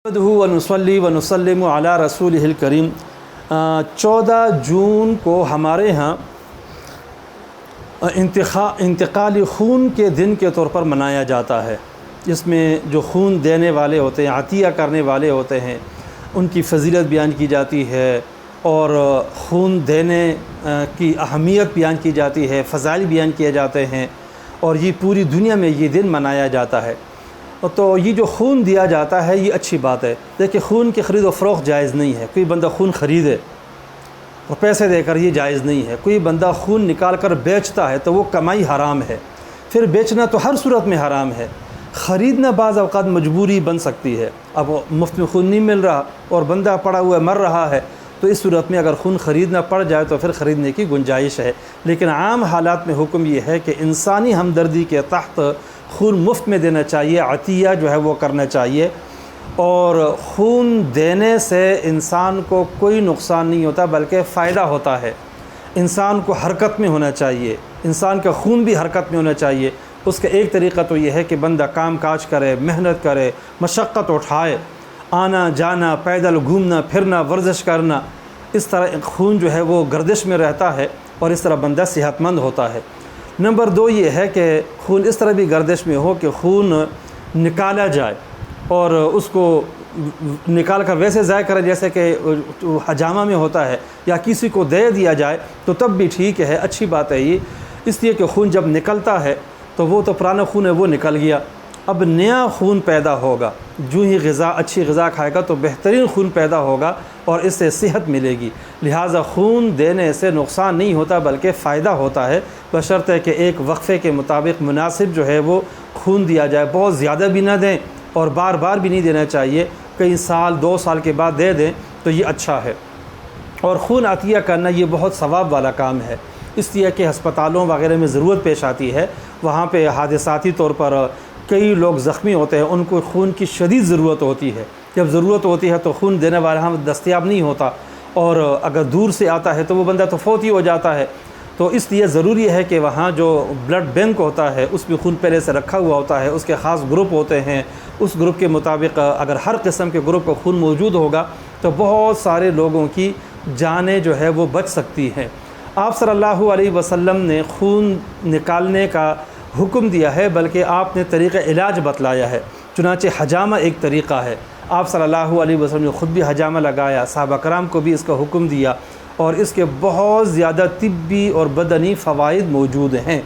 ونصلی ونسلم علی رسولہ الکریم۔ 14 جون کو ہمارے ہاں انتقالی خون کے دن کے طور پر منایا جاتا ہے۔ اس میں جو خون دینے والے ہوتے ہیں، عطیہ کرنے والے ہوتے ہیں، ان کی فضیلت بیان کی جاتی ہے اور خون دینے کی اہمیت بیان کی جاتی ہے، فضائل بیان کیے جاتے ہیں، اور یہ پوری دنیا میں یہ دن منایا جاتا ہے۔ تو یہ جو خون دیا جاتا ہے یہ اچھی بات ہے۔ دیکھیں، خون کی خرید و فروخت جائز نہیں ہے۔ کوئی بندہ خون خریدے اور پیسے دے کر، یہ جائز نہیں ہے۔ کوئی بندہ خون نکال کر بیچتا ہے تو وہ کمائی حرام ہے، پھر بیچنا تو ہر صورت میں حرام ہے۔ خریدنا بعض اوقات مجبوری بن سکتی ہے، اب مفت میں خون نہیں مل رہا اور بندہ پڑا ہوا مر رہا ہے، تو اس صورت میں اگر خون خریدنا پڑ جائے تو پھر خریدنے کی گنجائش ہے۔ لیکن عام حالات میں حکم یہ ہے کہ انسانی ہمدردی کے تحت خون مفت میں دینا چاہیے، عطیہ جو ہے وہ کرنا چاہیے۔ اور خون دینے سے انسان کو کوئی نقصان نہیں ہوتا بلکہ فائدہ ہوتا ہے۔ انسان کو حرکت میں ہونا چاہیے، انسان کا خون بھی حرکت میں ہونا چاہیے۔ اس کا ایک طریقہ تو یہ ہے کہ بندہ کام کاج کرے، محنت کرے، مشقت اٹھائے، آنا جانا، پیدل گھومنا پھرنا، ورزش کرنا، اس طرح خون جو ہے وہ گردش میں رہتا ہے اور اس طرح بندہ صحت مند ہوتا ہے۔ نمبر 2 یہ ہے کہ خون اس طرح بھی گردش میں ہو کہ خون نکالا جائے اور اس کو نکال کر ویسے ضائع کرے جیسے کہ حجامہ میں ہوتا ہے، یا کسی کو دے دیا جائے تو تب بھی ٹھیک ہے، اچھی بات ہے یہ۔ اس لیے کہ خون جب نکلتا ہے تو وہ تو پرانا خون ہے، وہ نکل گیا، اب نیا خون پیدا ہوگا۔ جو ہی اچھی غذا کھائے گا تو بہترین خون پیدا ہوگا اور اس سے صحت ملے گی۔ لہٰذا خون دینے سے نقصان نہیں ہوتا بلکہ فائدہ ہوتا ہے، بشرطے کہ ایک وقفے کے مطابق مناسب جو ہے وہ خون دیا جائے۔ بہت زیادہ بھی نہ دیں اور بار بار بھی نہیں دینا چاہیے، کئی سال 2 سال کے بعد دے دیں تو یہ اچھا ہے۔ اور خون عطیہ کرنا یہ بہت ثواب والا کام ہے، اس لیے کہ ہسپتالوں وغیرہ میں ضرورت پیش آتی ہے، وہاں پہ حادثاتی طور پر کئی لوگ زخمی ہوتے ہیں، ان کو خون کی شدید ضرورت ہوتی ہے۔ جب ضرورت ہوتی ہے تو خون دینے والا ہم دستیاب نہیں ہوتا، اور اگر دور سے آتا ہے تو وہ بندہ تو فوت ہی ہو جاتا ہے۔ تو اس لیے ضروری ہے کہ وہاں جو بلڈ بینک ہوتا ہے اس میں خون پہلے سے رکھا ہوا ہوتا ہے، اس کے خاص گروپ ہوتے ہیں، اس گروپ کے مطابق اگر ہر قسم کے گروپ کا خون موجود ہوگا تو بہت سارے لوگوں کی جانیں جو ہے وہ بچ سکتی ہیں۔ آپ صلی اللہ علیہ وسلم نے خون نکالنے کا حکم دیا ہے، بلکہ آپ نے طریقہ علاج بتلایا ہے۔ چنانچہ حجامہ ایک طریقہ ہے، آپ صلی اللہ علیہ وسلم نے خود بھی حجامہ لگایا، صحابہ کرام کو بھی اس کا حکم دیا، اور اس کے بہت زیادہ طبی اور بدنی فوائد موجود ہیں۔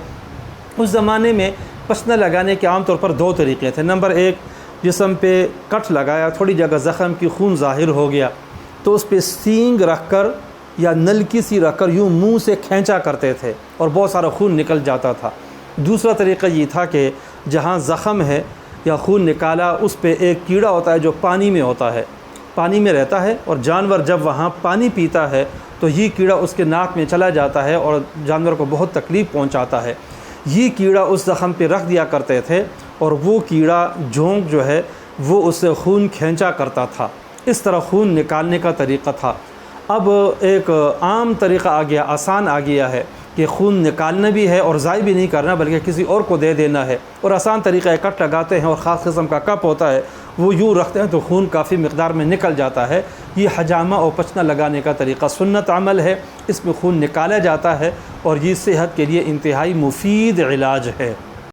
اس زمانے میں پسنہ لگانے کے عام طور پر 2 طریقے تھے۔ نمبر 1، جسم پہ کٹ لگایا، تھوڑی جگہ زخم کی خون ظاہر ہو گیا تو اس پہ سینگ رکھ کر یا نلکی سی رکھ کر یوں منہ سے کھینچا کرتے تھے اور بہت سارا خون نکل جاتا تھا۔ دوسرا طریقہ یہ تھا کہ جہاں زخم ہے یا خون نکالا اس پہ ایک کیڑا ہوتا ہے جو پانی میں ہوتا ہے، پانی میں رہتا ہے، اور جانور جب وہاں پانی پیتا ہے تو یہ کیڑا اس کے ناک میں چلا جاتا ہے اور جانور کو بہت تکلیف پہنچاتا ہے۔ یہ کیڑا اس زخم پہ رکھ دیا کرتے تھے اور وہ کیڑا جھونک جو ہے وہ اس سے خون کھینچا کرتا تھا۔ اس طرح خون نکالنے کا طریقہ تھا۔ اب ایک عام طریقہ آ گیا، آسان آ گیا ہے کہ خون نکالنا بھی ہے اور ضائع بھی نہیں کرنا بلکہ کسی اور کو دے دینا ہے، اور آسان طریقہ کٹ لگاتے ہیں اور خاص قسم کا کپ ہوتا ہے وہ یوں رکھتے ہیں تو خون کافی مقدار میں نکل جاتا ہے۔ یہ حجامہ اور پچنا لگانے کا طریقہ سنت عمل ہے، اس میں خون نکالا جاتا ہے اور یہ صحت کے لیے انتہائی مفید علاج ہے۔